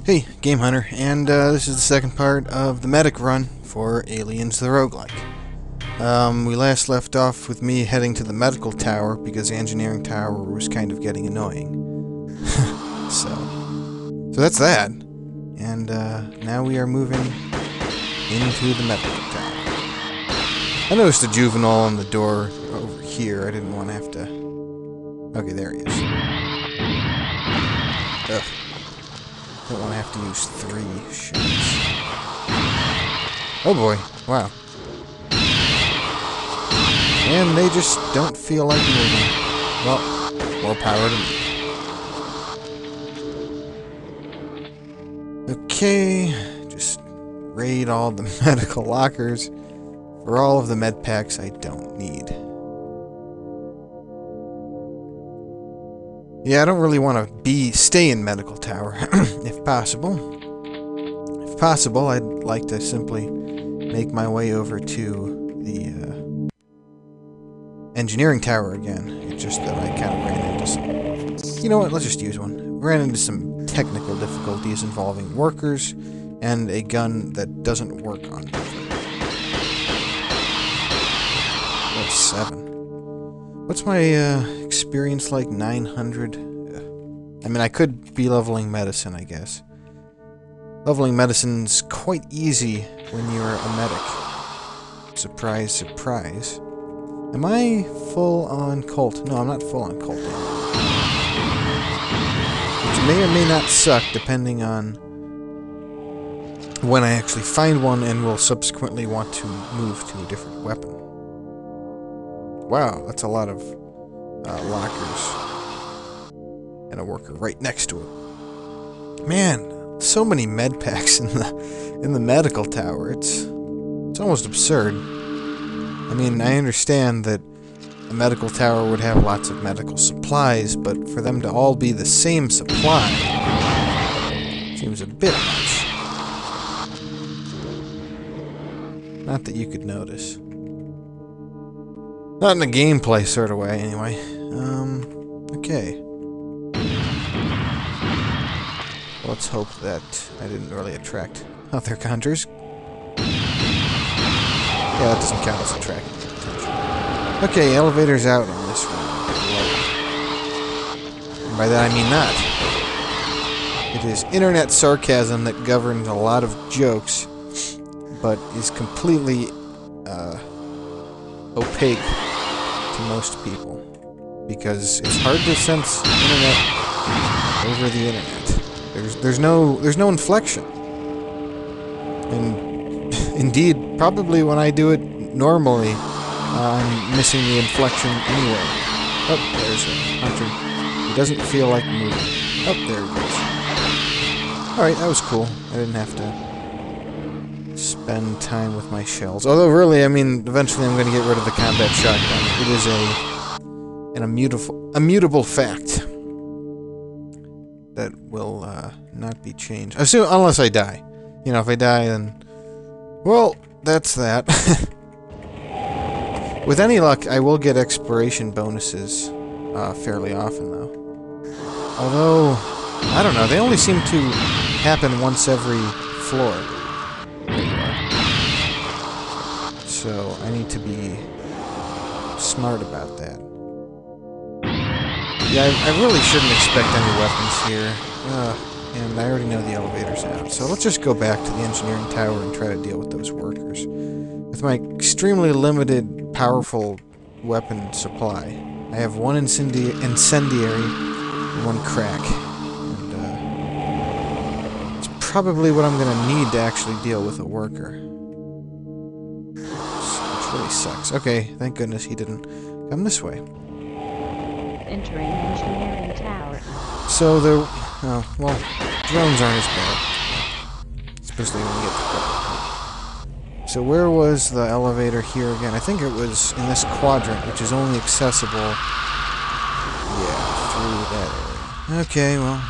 Hey, Game Hunter, and this is the second part of the medic run for Aliens the Roguelike. We last left off with me heading to the medical tower because the engineering tower was kind of getting annoying. So that's that. And now we are moving into the medical tower. I noticed a juvenile on the door over here. I didn't want to have to... Okay, there he is. Ugh. Don't want to have to use 3 shots. Oh boy, wow. And they just don't feel like moving. Well, more power to me. Okay, just raid all the medical lockers for all of the med packs I don't need. Yeah, I don't really want to stay in medical tower, if possible. If possible, I'd like to simply make my way over to the engineering tower again. It's just that I kind of ran into some... You know what, let's just use one. Ran into some technical difficulties involving workers and a gun that doesn't work on me. Oh, 7. What's my experience like? 900? I mean, I could be leveling medicine, I guess. Leveling medicine's quite easy when you're a medic. Surprise, surprise. Am I full on Colt? No, I'm not full on Colt anymore. Which may or may not suck, depending on when I actually find one and will subsequently want to move to a different weapon. Wow, that's a lot of lockers. And a worker right next to it. Man, so many med packs in the medical tower. It's almost absurd. I mean, I understand that a medical tower would have lots of medical supplies, but for them to all be the same supply seems a bit much. Not that you could notice. Not in a gameplay sort of way, anyway. Okay. Let's hope that I didn't really attract other hunters. Yeah, that doesn't count as attracting attention. Okay, elevator's out on this one. And by that I mean not. It is internet sarcasm that governs a lot of jokes, but is completely opaque to most people. Because it's hard to sense internet over the internet. There's no inflection. And indeed, probably when I do it normally, I'm missing the inflection anyway. Oh, there's a hunter. He doesn't feel like moving. Oh, there he goes. Alright, that was cool. I didn't have to spend time with my shells. Although, really, I mean, eventually I'm going to get rid of the combat shotgun. It is an immutable fact that will not be changed. Unless I die. You know, if I die, then... Well, that's that. With any luck, I will get exploration bonuses fairly often, though. Although, I don't know, they only seem to happen once every floor. There you are. So, I need to be smart about that. Yeah, I really shouldn't expect any weapons here. And I already know the elevator's out. So let's just go back to the engineering tower and try to deal with those workers. With my extremely limited, powerful weapon supply. I have 1 incendiary and 1 crack. And it's probably what I'm going to need to actually deal with a worker. Which really sucks. Okay, thank goodness he didn't come this way. Entering engineering tower. So the... Oh, well, drones aren't as bad. Especially when you get to... So where was the elevator here again? I think it was in this quadrant, which is only accessible... Yeah, through that area. Okay, well...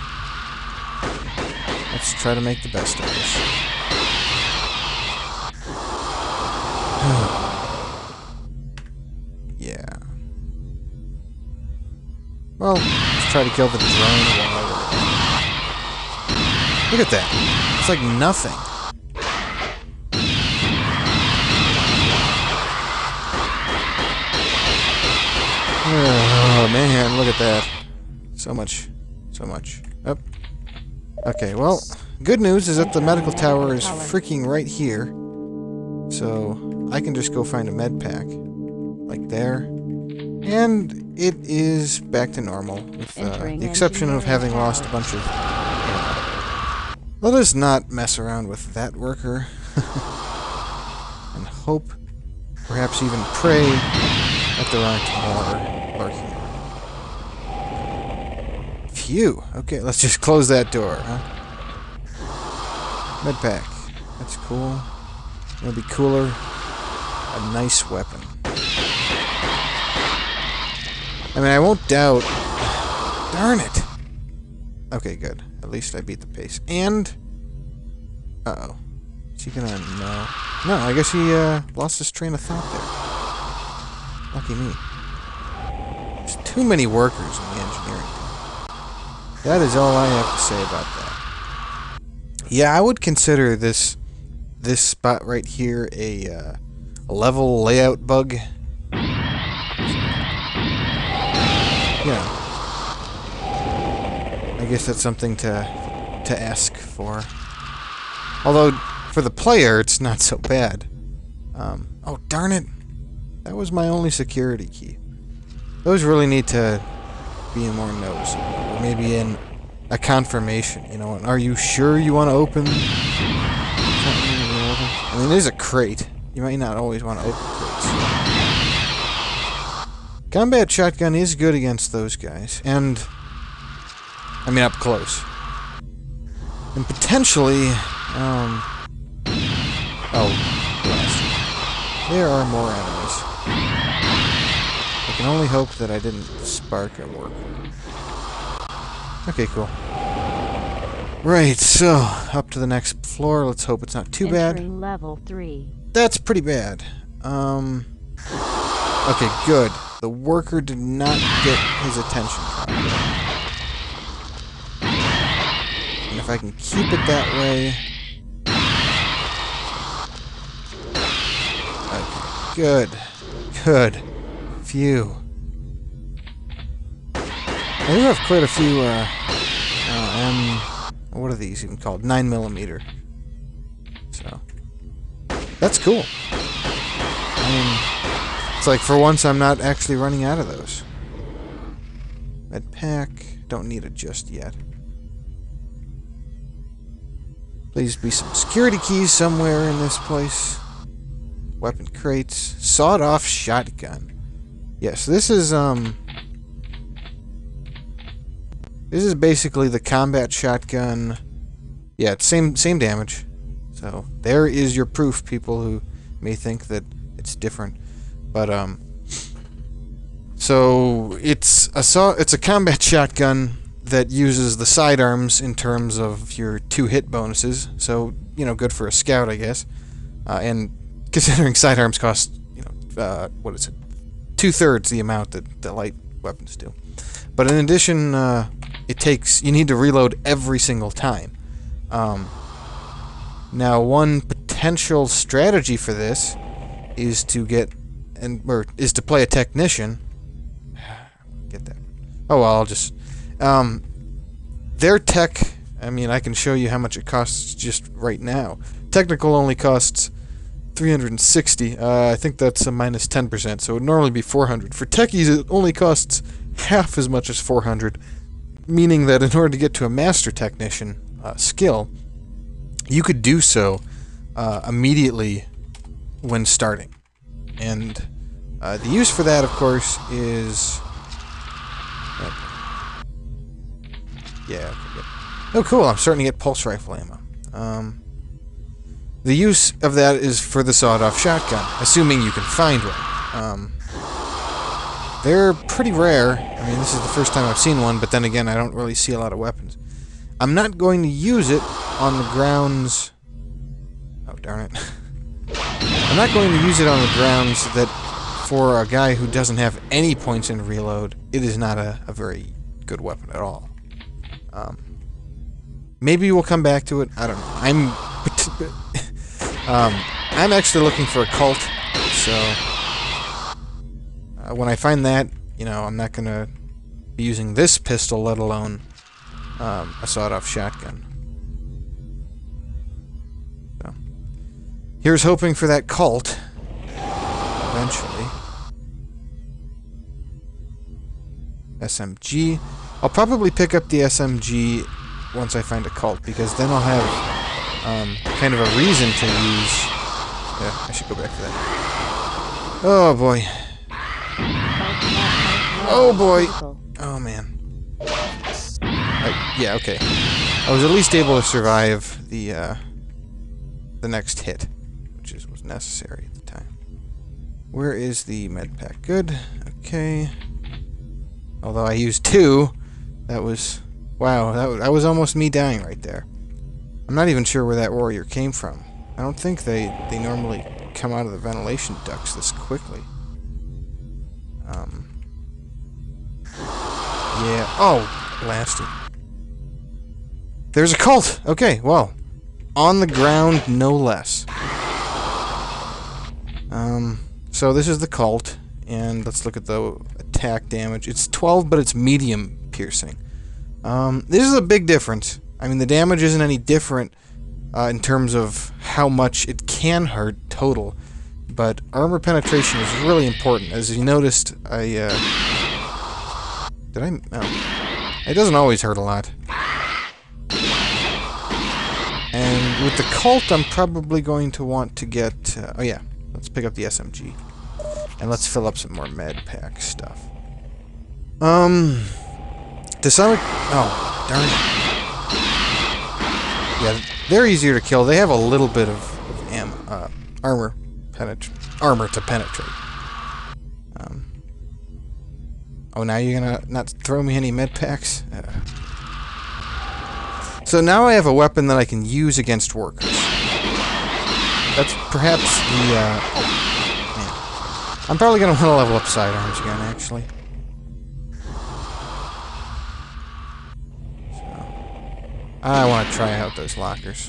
Let's try to make the best of this. Yeah. Well, let's try to kill the drone while we're... Look at that. It's like nothing. Oh, man, look at that. So much. So much. Up. Okay, well, good news is that the medical tower is freaking right here. So, I can just go find a med pack. Like there. And it is back to normal, with the exception of having lost a bunch of... Let us not mess around with that worker. And hope, perhaps even pray, that there aren't more lurking. Phew. Okay, let's just close that door, huh? Medpack. That's cool. It'll be cooler. A nice weapon. I mean, I won't doubt... Darn it! Okay, good. At least I beat the pace. And... Uh-oh. Is he gonna... No. No, I guess he, lost his train of thought there. Lucky me. There's too many workers in the engineering team. That is all I have to say about that. Yeah, I would consider this spot right here a level layout bug. Yeah. I guess that's something to ask for. Although, for the player, it's not so bad. Oh, darn it. That was my only security key. Those really need to be in more notes. Or maybe in a confirmation, you know. Are you sure you want to open? I mean, there's a crate. You might not always want to open crates. Combat shotgun is good against those guys. And... I mean, up close. And potentially... Oh, blast. There are more enemies. I can only hope that I didn't spark a work. Okay, cool. Right, so, up to the next floor. Let's hope it's not too bad. Entering level 3. That's pretty bad. Okay, good. The worker did not get his attention. And if I can keep it that way... Okay, good. Good. Phew. I do have quite a few, what are these even called? 9mm. So, that's cool. I mean, it's like for once I'm not actually running out of those. Med pack, don't need it just yet. Please be some security keys somewhere in this place. Weapon crates, sawed-off shotgun. Yes, this is basically the combat shotgun. Yeah, it's same damage. So there is your proof, people who may think that it's different. But so it's a combat shotgun that uses the sidearms in terms of your 2-hit bonuses. So, you know, good for a scout, I guess. And considering sidearms cost, you know, what is it? 2/3 the amount that the light weapons do. But in addition, you need to reload every single time. Now, one potential strategy for this is to play a technician. Get that? Oh well, I'll just their tech. I mean, I can show you how much it costs just right now. Technical only costs 360. I think that's a minus 10%, so it would normally be 400. For techies, it only costs half as much as 400, meaning that in order to get to a master technician skill, you could do so immediately when starting. And the use for that, of course, is... yeah, okay, good. Oh, cool, I'm starting to get pulse rifle ammo. The use of that is for the sawed-off shotgun, assuming you can find one. They're pretty rare. I mean, this is the first time I've seen one, but then again, I don't really see a lot of weapons. I'm not going to use it on the grounds... Oh, darn it. I'm not going to use it on the grounds that for a guy who doesn't have any points in reload, it is not a very good weapon at all. Maybe we'll come back to it. I don't know. I'm actually looking for a cult, so when I find that, you know, I'm not gonna be using this pistol, let alone a sawed-off shotgun. So, here's hoping for that cult eventually. SMG. I'll probably pick up the SMG once I find a cult, because then I'll have kind of a reason to use... Yeah, I should go back to that. Oh boy. Oh boy. Oh man. Yeah, okay. I was at least able to survive the next hit, which was necessary at the time. Where is the med pack? Good. Okay. Although I used 2, that was... Wow, that was almost me dying right there. I'm not even sure where that warrior came from. I don't think they normally come out of the ventilation ducts this quickly. Yeah. Oh, blasted. There's a cult! Okay, well. On the ground, no less. So this is the cult, and let's look at the attack damage. It's 12, but it's medium piercing. This is a big difference. I mean, the damage isn't any different in terms of how much it can hurt total, but armor penetration is really important. As you noticed, oh. It doesn't always hurt a lot. And with the cult, I'm probably going to want to get... oh yeah, let's pick up the SMG. And let's fill up some more med pack stuff. To some... Oh, darn it. Yeah, they're easier to kill. They have a little bit of armor to penetrate. Oh, now you're gonna not throw me any med packs? So now I have a weapon that I can use against workers. That's perhaps the... oh, man. I'm probably gonna want to level up sidearms again, actually. I want to try out those lockers.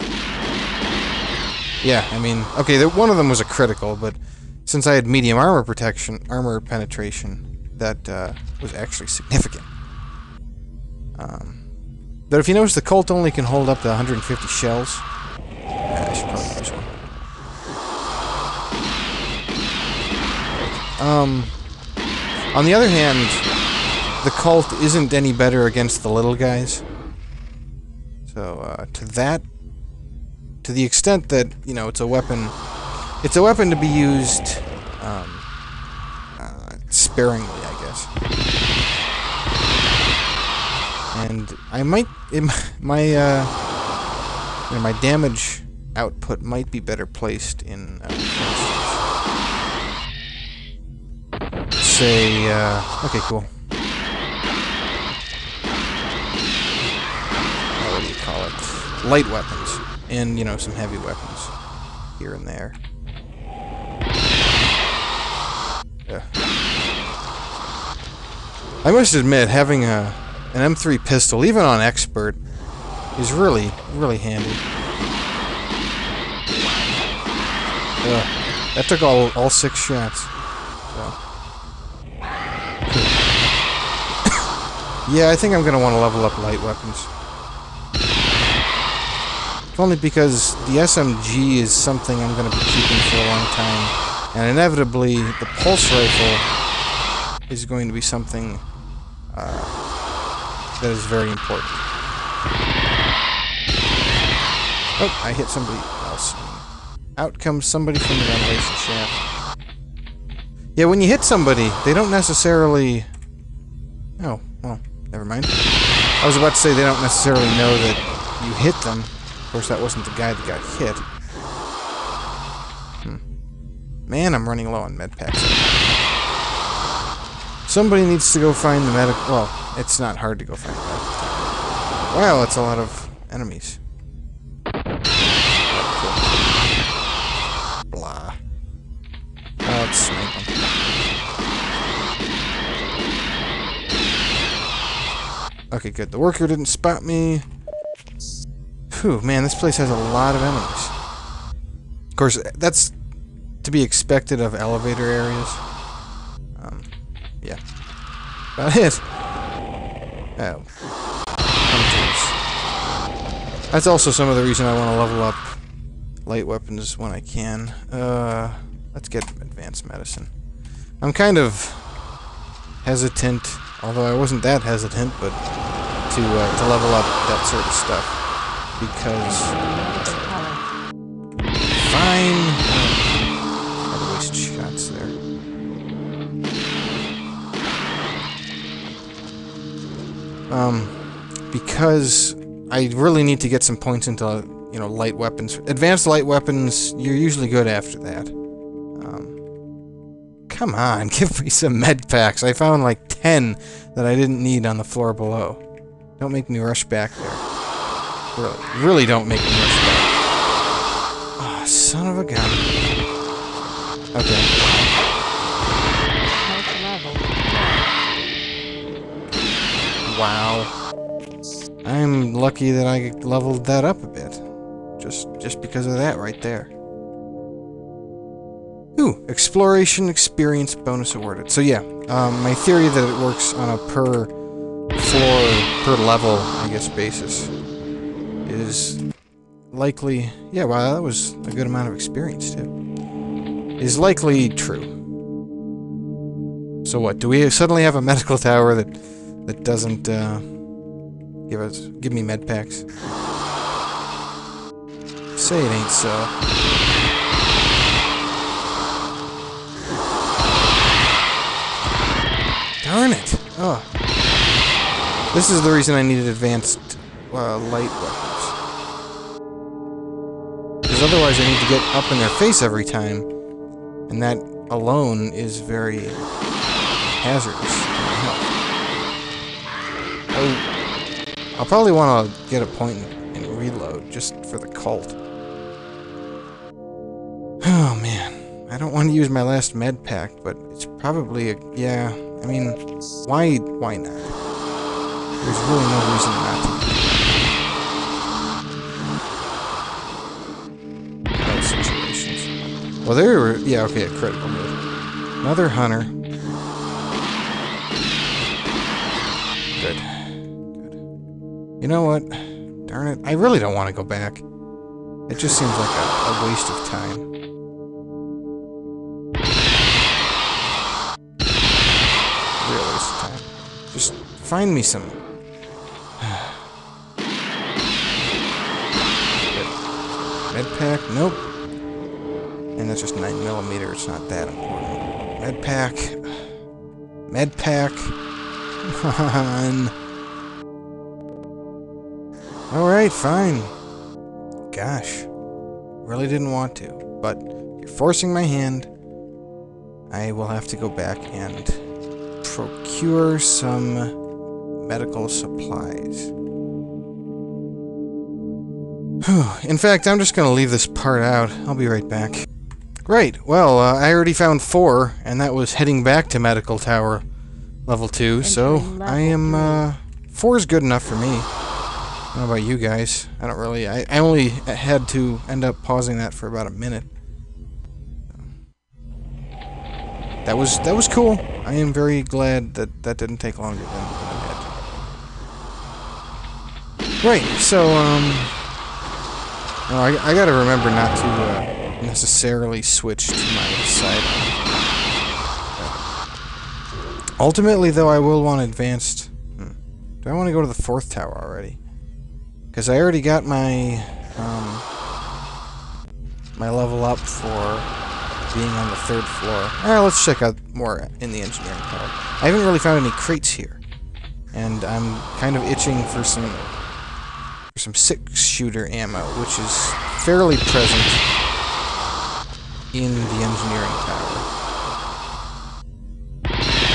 Yeah, I mean, okay, one of them was a critical, but since I had medium armor penetration, that was actually significant. But if you notice, the Colt only can hold up to 150 shells. I should probably use one. On the other hand, the Colt isn't any better against the little guys. So, to the extent that, you know, it's a weapon to be used, sparingly, I guess. And I might, my damage output might be better placed in, say, okay, cool. What do you call it? Light weapons. And, you know, some heavy weapons here and there. Yeah. I must admit, having an M3 pistol, even on expert, is really, really handy. That took all 6 shots. So. Yeah, I think I'm gonna want to level up light weapons. Only because the SMG is something I'm going to be keeping for a long time. And inevitably, the pulse rifle is going to be something that is very important. Oh, I hit somebody else. Out comes somebody from the ventilation shaft. Yeah, when you hit somebody, they don't necessarily... Oh, well, never mind. I was about to say they don't necessarily know that you hit them. Of course, that wasn't the guy that got hit. Man, I'm running low on med packs. Somebody needs to go find the medic... Well, it's not hard to go find the medic. Wow, that's a lot of enemies. Blah. Oh, let's snipe them. Okay, good. The worker didn't spot me. Whew, man, this place has a lot of enemies. Of course, that's to be expected of elevator areas. Yeah. About it. Oh. Hunters. That's also some of the reason I want to level up light weapons when I can. Let's get advanced medicine. I'm kind of hesitant, although I wasn't that hesitant, but to level up that sort of stuff. Because... Fine! Had to waste shots there. Because I really need to get some points into, you know, light weapons. Advanced light weapons, you're usually good after that. Come on, give me some med packs. I found like 10 that I didn't need on the floor below. Don't make me rush back there. Really don't make me rush back. Oh, son of a gun. Okay. Wow. I'm lucky that I leveled that up a bit. Just because of that right there. Ooh, exploration experience bonus awarded. So yeah, my theory that it works on a per floor, per level, I guess, basis is likely... Yeah, wow, that was a good amount of experience, too. Is likely true. So what, do we suddenly have a medical tower that doesn't, give me med packs? Say it ain't so. Darn it! Oh. This is the reason I needed advanced light weapons. Because otherwise I need to get up in their face every time, and that alone is very hazardous to my health. Oh, I'll probably want to get a point and reload just for the cult. Oh man, I don't want to use my last med pack, but it's probably a... yeah, I mean, why not? There's really no reason not to. Those situations. Well, there were... yeah, okay, a critical move. Another hunter. Good. You know what? Darn it. I really don't want to go back. It just seems like a waste of time. Real waste of time. Just find me some... Med pack? Nope. And that's just 9mm. It's not that important. Med pack. Med pack. Come on. Alright, fine. Gosh. Really didn't want to. But you're forcing my hand. I will have to go back and procure some medical supplies. In fact, I'm just going to leave this part out. I'll be right back. Great. Well, I already found 4, and that was heading back to Medical Tower Level 2, so I am, 4 is good enough for me. I don't know about you guys. I don't really... I only had to end up pausing that for about a minute. That was cool. I am very glad that that didn't take longer than it had. Right, so, oh, I gotta remember not to necessarily switch to my side. Ultimately, though, I will want advanced... Do I want to go to the 4th tower already? Because I already got my my level up for being on the 3rd floor. Alright, let's check out more in the engineering tower. I haven't really found any crates here. And I'm kind of itching for some 6-shooter ammo, which is fairly present in the engineering tower.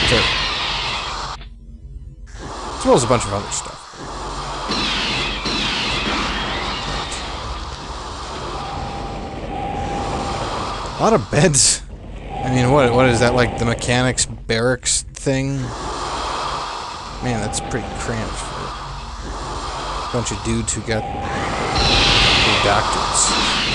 So, as well as a bunch of other stuff. A lot of beds. I mean, what is that, like the mechanics barracks thing? Man, that's pretty cramped for a bunch of dudes who got doctors.